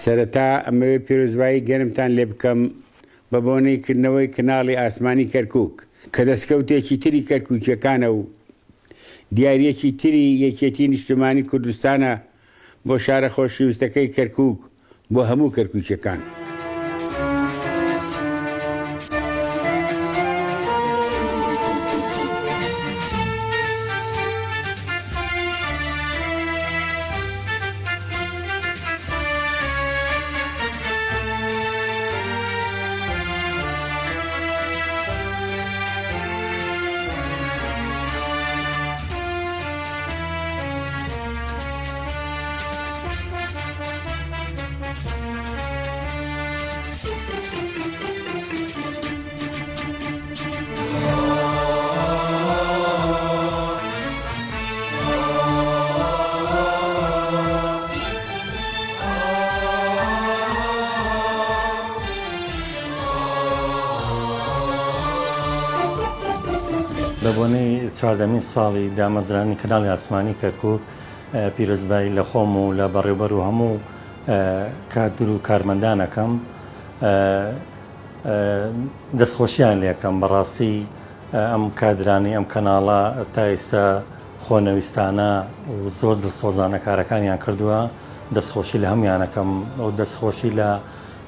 سەرەتا ئەمەوێ پیرۆزبایی گەرمتان لێ بکەم بە بۆنەی کردنەوەی کناڵی ئاسمانی کەرکووک کە دەستکەوتێکی تری کەرکووکیەکانە و دیارەکی تری یەکێتی نیشتمانی کوردستانە بۆ شارە خۆشەویستەکەی کەرکووک بۆ هەموو کەرکووکیەکان. لە بۆنەی چواردەمین ساڵی دامەزرانی کەناڵی ئاسمانی کەرکووک پیرۆزبایی لە خۆم و لە بەڕێوەبەر و هەموو کادر و کارمەندانەکەم دەستخۆشییان لێکەم. بەڕاستی ئەم کادرانی ئەم کەناڵە تا ئێستا خۆنەویستانە و زۆر دڵسۆزانە کارەکانیان کردووە. دەستخۆشی لە هەمویانەکەم و دەستخۆشی لە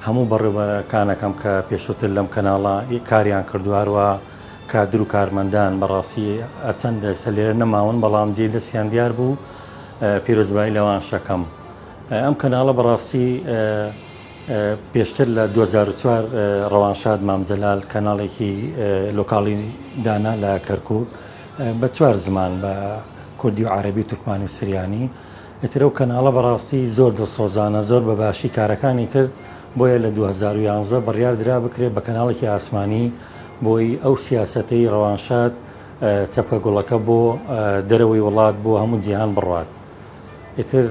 هەموو بەڕێوەبەرەکانەکەم کە پێشووتر لەم کەناڵە کاریان کردووە، هەروە کادر و کارمەندان بەڕاستی ئەچەندە سەلێرە نەماون بەڵام جێ دەستیان دیار بوو پیرۆزبایی لەوان شەکەم. ئەم کەناڵە بەڕاستی پێشتر لە 2004 ڕەوانشاد مامجەلال کەناڵێکی لۆکاڵی دانا لە کەرکووک بە 4 زمان بە کوردی و عەرەبی و تورکمانی و سریانی. ئێتر ئەو کەناڵە بەڕاستی زۆر دڵسۆزانە، زۆر بە باشی کارەکانی کرد، بۆیە لە 2011 بڕیار درا بکرێت بە کەناڵێکی ئاسمانی بۆی ئەو سیاسەتەی ڕەوانشاد چەپە گوڵەکە بۆ دەرەوەی وڵات بۆ هەموو جیهان بڕوات. ئیتر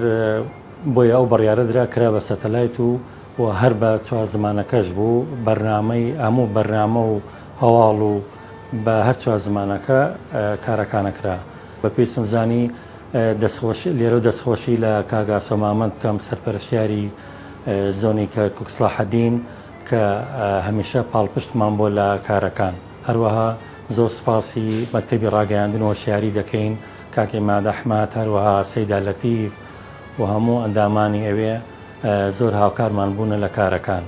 بۆی ئەو بڕیارە درا کرا بە سەتەلایت و هەر بە 4 زمانەکەش بوو بەرنامەی هەموو بەرنامە و هەواڵ و بە هەر 4 زمانەکە کارەکانە کرا. بە پێویستم زانی لێرە دەستخۆشی لە کاگا سەمامەند بکەم، سەرپەرشتیاری زۆنی کەرکووک سڵاحەدین کە هەمیشە پاڵپشتمان بۆ لە کارەکان. هەروەها زۆر سپاسی مەکتەبی ڕاگەیاندن و هۆشیاری دەکەین کاکەی ماد ئەحمەد، هەروەها سەیدا لەتیف و هەموو ئەندامانی ئەوێ زۆر هاوکارمان بوونە لە کارەکان.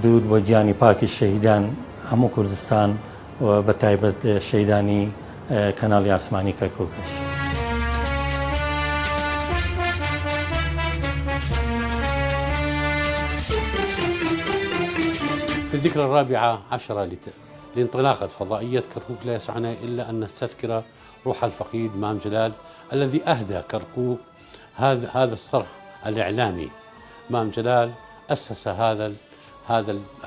درود بۆ گیانی پاکی شەهیدان هەموو کوردستان و بە تایبەت شەهیدانی کەناڵی ئاسمانی کەرکووکش. في الذكرى 14 لانطلاقة فضائية كركوك لا يسعنا إلا أن نستذكر روح الفقيد مام جلال الذي أهدى كركوك هذا الصرح الإعلامي. مام جلال أسس هذا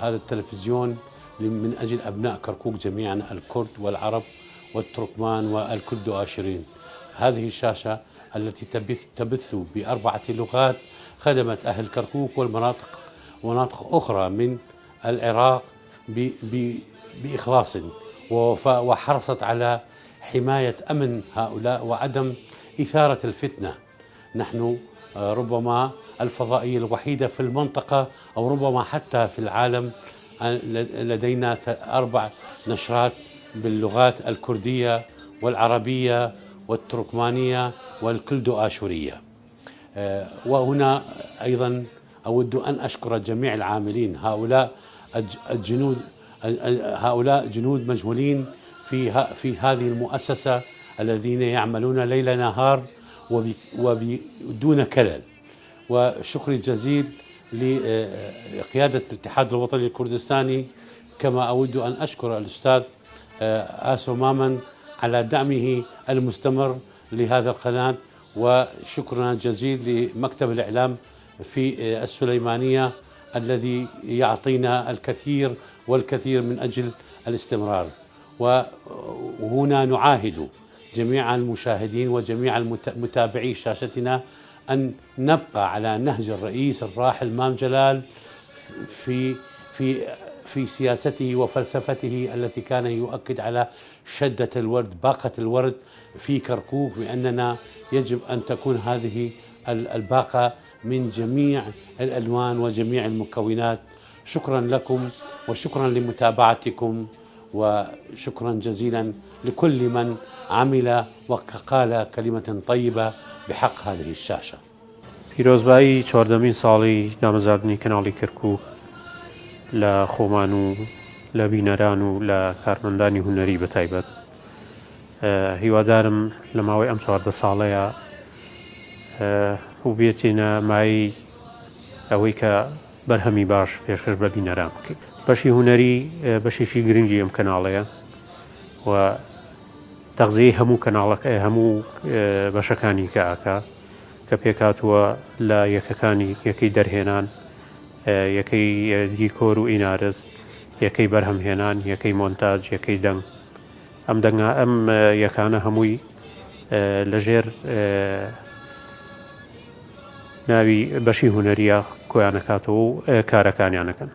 التلفزيون من أجل أبناء كركوك جميعا، الكرد والعرب والتركمان والكلد آشرين. هذه الشاشة التي تبث ب4 لغات خدمت أهل كركوك ومناطق أخرى من العراق بإخلاص، وحرصت على حماية أمن هؤلاء وعدم إثارة الفتنة. نحن ربما الفضائية الوحيدة في المنطقة أو ربما حتى في العالم لدينا 4 نشرات باللغات الكردية والعربية والتركمانية والكلدو آشورية. وهنا أيضا أود أن أشكر جميع العاملين، هؤلاء جنود مجهولين في هذه المؤسسة الذين يعملون ليل نهار وبدون كلل. وشكر جزيل لقيادة الاتحاد الوطني الكردستاني، كما أود أن أشكر الأستاذ آسو مامن على دعمه المستمر لهذا القناة، وشكرنا جزيل لمكتب الإعلام في السليمانية الذي يعطينا الكثير والكثير من أجل الاستمرار. وهنا نعاهد جميع المشاهدين وجميع متابعي شاشتنا أن نبقى على نهج الرئيس الراحل مام جلال في سياسته وفلسفته التي كان يؤكد على شدة الورد، باقة الورد في كركوك، بأننا يجب أن تكون هذه الباقة من جميع الألوان وجميع المكونات. شكرا لكم وشكرا لمتابعتكم وشكرا جزيلا لكل من عمل وقال كلمة طيبة بحق هذه الشاشة. پیرۆزبایی 14مین ساڵی دامەزاردنی کەناڵی کەرکووک لە خۆمان و لە بینەران و لە کارمەندانی هونەری بەتایبەت هیوادارم لە ماوەی ئەم 14 ساڵەیە و بێتینە مای ئەوەی کە بەرهەمی باش پێشکەش بە بینەران بکەیت. بەشی هونەری بەشێکی گرنگی ئەم کەناڵەیە و تەغزیەی هەموو کەناڵەکە هەموو بەشەکانی کە ئاکا کە پێکاتووە لە یەکەی دەرهێنان، یەکەی دیکۆر و ئینارز، یەکەی بەرهەمهێنان، یەکەی مۆنتاج، یەکەی دەنگ. ئەم یەکانە هەمووی لەژێر ناوی بەشی هونەریە کۆیانەکاتەوە و کارەکانیانەکەن.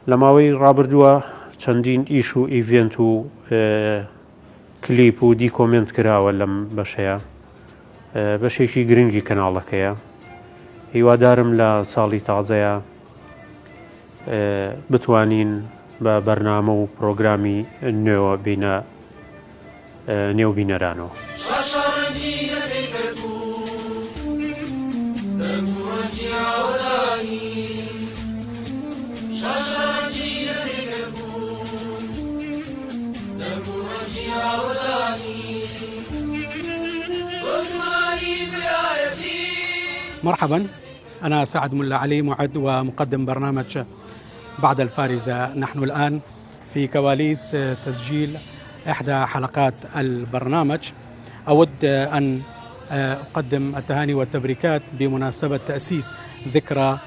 لە ماوەی ڕابردووە چەندین ئیش و ئیڤێنت و کلیپ و دیکۆمنت کراوە لەم بەشەیە. بەشێکی گرنگی کەناڵەکەیە. هیوادارم لە ساڵی تازەیە بتوانین بە بەرنامە و پرۆگرامی نوێوە بینە نێو بینەرانەوە. مرحبا، أنا سعد ملا علي، معد ومقدم برنامج بعد الفارزة. نحن الآن في كواليس تسجيل إحدى حلقات البرنامج. أود أن أقدم التهاني والتبريكات بمناسبة تأسيس ذكرى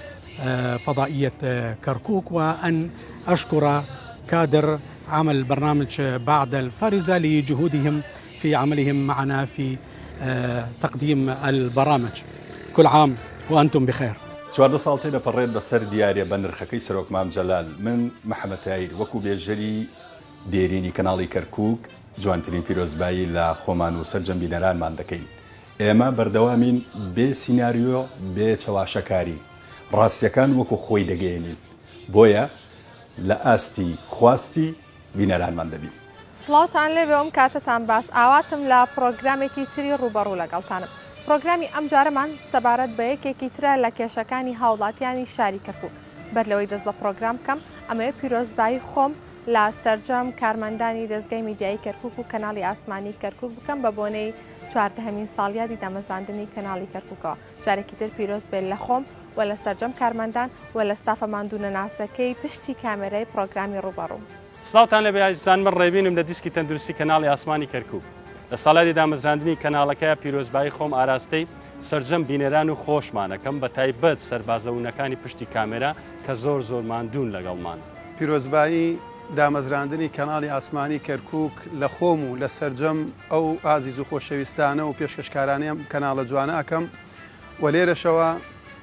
فضائية كركوك، وأن أشكر كادر عمل برنامج بعد الفارزة لجهودهم في عملهم معنا في تقديم البرامج. كل عام وأنتم بخير. 14 ساڵ تێ دەپەڕێت بەسەر دیارە بە نرخەکەی سەرۆک مام جەلال. من محەممەد تایر وەکو بێژەری دێرینی کەناڵی کەرکووک جوانترین پیرۆزبایی لە خۆمان و سەرجەم بینەرانمان دەکەین. ئێمە بەردەوامین بێ سیناریۆ بێ چەواشەکاری ڕاستیەکان وەکو خۆی دەگەێنین، بۆیە لە ئاستی خواستی بینەرانمان دەبین. سڵاوتان لێبێ ئەم کاتتان باش. ئاواتم لە پرۆگرامێکی تری ڕوبەڕوو لەگەڵتانم. پرۆگرامی ئەم جارەمان سەبارەت بە یەکێکی ترە لە کێشەکانی هاوڵاتیانی شاری کەرکووک. بەر لەوەی دەست بە پرۆگرام بکەم، ئەمەیە پیرۆزبایی خۆم لە سەرجەم کارمەندانی دەستگای میدیایی کەرکووک و کەناڵی ئاسمانی کەرکووک بکەم بە بۆنەی 14مین ساڵیادی دامەزراندنی کەناڵی کەرکووکەوە. جارێکی تر پیرۆز بێت لە خۆم و لە سەرجەم کارمەندان و لە ستافە ماندوونە ناسەکەی پشتی کامێرەی پرۆگرامی ڕوبەڕوو. سڵاوتان لەبێ عزیزان، من ڕێبینم لە دیسکی تەندروستی کەناڵی ئاسمانی کەرکووک. لە ساڵادی دامەزراندنی کەناڵەکەیە پیرۆزبایی خۆم ئاراستەی سەرجەم بینەران و خۆشمانەکەم بە تایبەت سەربازەونەکانی پشتی کامێرە کە زۆر ماندوون لەگەڵمان. پیرۆزبایی دامەزراندنی کەناڵی ئاسمانی کەرکووک لە خۆم و لە سەرجەم ئەو ئازیز و خۆشەویستانە و پێشکەشکارانەیەم کەناڵە جوانە ئەەکەم و لێرەشەوە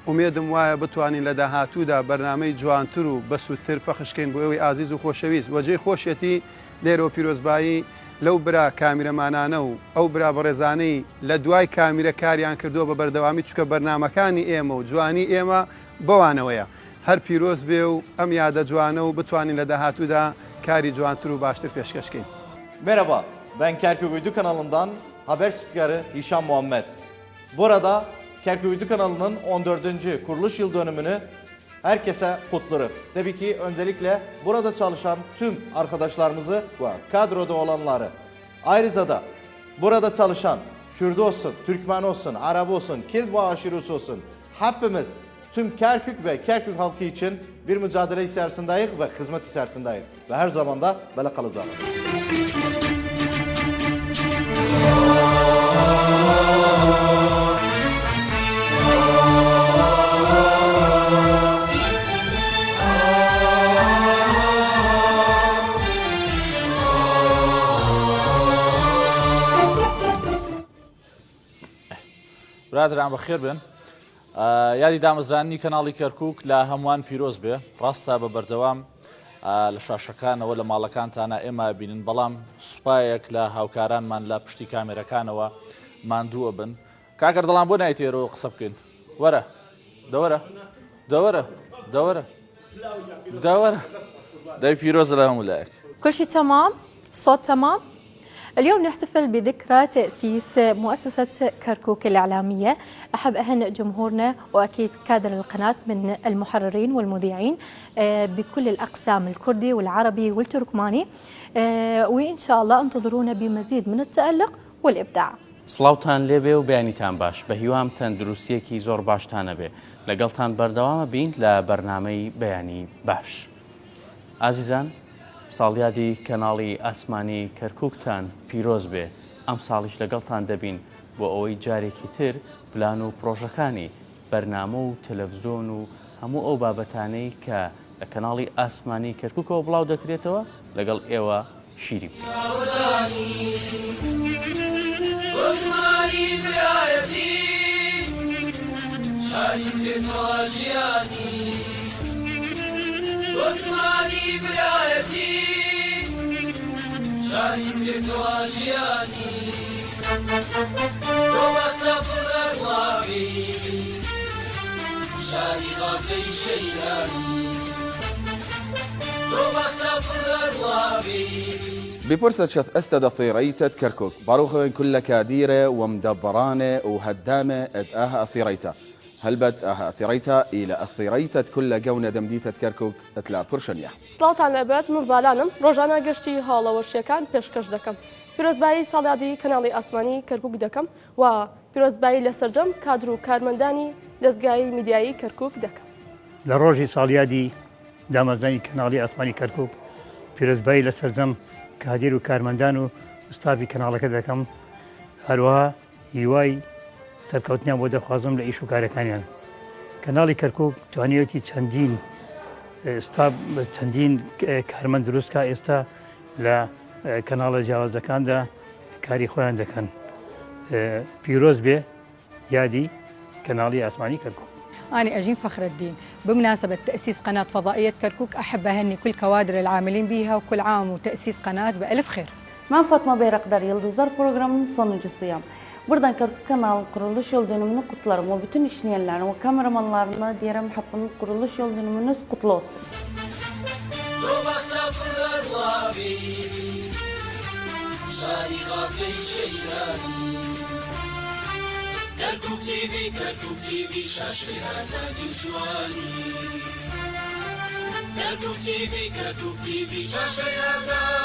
ئومێدم وایە بتوانین لە داهاتوودا بەرنامەی جوانتر و بەسووتر پەخشکەین بۆ ئەوەی ئازیز و خۆشەویست. وەجێی خۆشیەتی لێرەوە پیرۆزبایی لەو برا کامیرەمانانە و ئەو برا بەڕێزانەی لە دوای کامیرە کاریان کردووە بە بەردەوامی، چکە بەرنامەکانی ئێمە و جوانی ئێمە بەوانەوەیە. هەر پیرۆز بێ و ئەم یادە جوانە و بتوانین لە داهاتوودا کاری جوانتر و باشتر پێشکەشکەین. Merhaba, ben Kerkük Uydu kanalından haber spikeri Hişam Muhammed. Burada Kerkük Uydu kanalının 14. kuruluş yıl dönümünü herkese kutlarım. Tabii ki öncelikle burada çalışan tüm arkadaşlarımızı ve kadroda olanları, ayrıca da burada çalışan Kürt olsun, Türkmen olsun, Arap olsun, Kilt ve aşiresi olsun, hepimiz tüm Kerkük ve Kerkük halkı için bir mücadele içerisindeyiz ve hizmet içerisindeyiz. Ve her zaman da böyle kalacağız. برادران بەخێر بن. یادی دامەزرانی کەناڵی کەرکووک لە هەمووان پیرۆز بێ. ڕاستە بە بەردەوام لە شاشەکانەوە لە ماڵەکانتانە ئێمە بینن، بەڵام سوپایەک لە هاوکارانمان لە پشتی کامێرەکانەوە ماندووە بن. کاکەر دەڵام بۆ نایتێرەوە قسە بکەین وەرە دەوەرە دەوەرە دەوەرە دەوەرە دای پیرۆز لە هەموو لایەک. كل شيء تمام، الصوت تمام. اليوم نحتفل بذكرى تأسيس مؤسسة كركوك الإعلامية. أحب أهنئ جمهورنا وأكيد كادر القناة من المحررين والمذيعين بكل الأقسام الكردي والعربي والتركماني، وإن شاء الله انتظرونا بمزيد من التألق والإبداع. سڵاوتان لێبێ و بەیانیتان باش بە هیوام تەندروستیەکی زۆر باشتانە بێ لەگەڵتان بەردەوامە بین لە بەرنامەی بەیانی باش. ئازیزان ساڵیادی کەناڵی ئاسمانی کەرکووکتان پیرۆز بێ. ئەم ساڵیش لەگەڵتان دەبین بۆ ئەوەی جارێکی تر پلان و پرۆژەکانی بەرنامە و تەلەڤزۆن و هەموو ئەو بابەتانەی کە لە کەناڵی ئاسمانی کەرکووکەوە بڵاو دەکرێتەوە لەگەڵ ئێوە شیری بکەین. بپرسە چەت ئەستە دەفێڕەیتت کەرکک باڕوخەوێن كل كاديرة ومدبرانة وهدامة أها أثيريتا هلبت أها أثيريتا إلى أثيريتت كل جونة دمديتت كركك أتلا برشنيا سڵاوتان لەبێت من باڵانم ڕۆژانە گەشتی هاڵەوەشیەکان پێشکەش دەکەم. پیرۆزبایی ساڵیادی کەناڵی ئاسمانی کەرکووک دەکەم و پیرۆزبایی لە سەرجەم کادر و کارمەندانی دەستگای میدیایی کەرکووک دەکەم. لە ڕۆژی ساڵیادی دامەزانی کەناڵی ئاسمانی کەرکووک پیرۆزبایی لە سەرجەم کادر و کارمەندان و ستافی کەناڵەکە دەکەم. هەروەها هیوای سەرکەوتنیان بۆ دەخوازم لە ئیش و کارەکانیان. کەناڵی کەرکووک توانیوەتی چەندین کارمەند دروستکە ئێستا لە کەناڵە جیاوازەکاندا کاری خۆیان دەکەن. پیرۆز بێ یادی کەناڵی ئاسمانی کەرکووک. أنا أجين فخر الدين بمناسبة تأسيس قناة فضائية كركوك. أحب أهني كل كوادر العاملين بها وكل عام وتأسيس قناة بألف خير. Ben Fatma Bayraktar Yıldızlar programının sonuncusuyum. Buradan Kerkük kanalının kuruluş yıl dönümünü kutlarım ve bütün işleyenlerin ve kameramanlarına diyelim hakkının kuruluş yıl dönümünüz kutlu olsun. Kerkuk TV şaşır azadi uçuani. Kerkuk TV şaşır azadi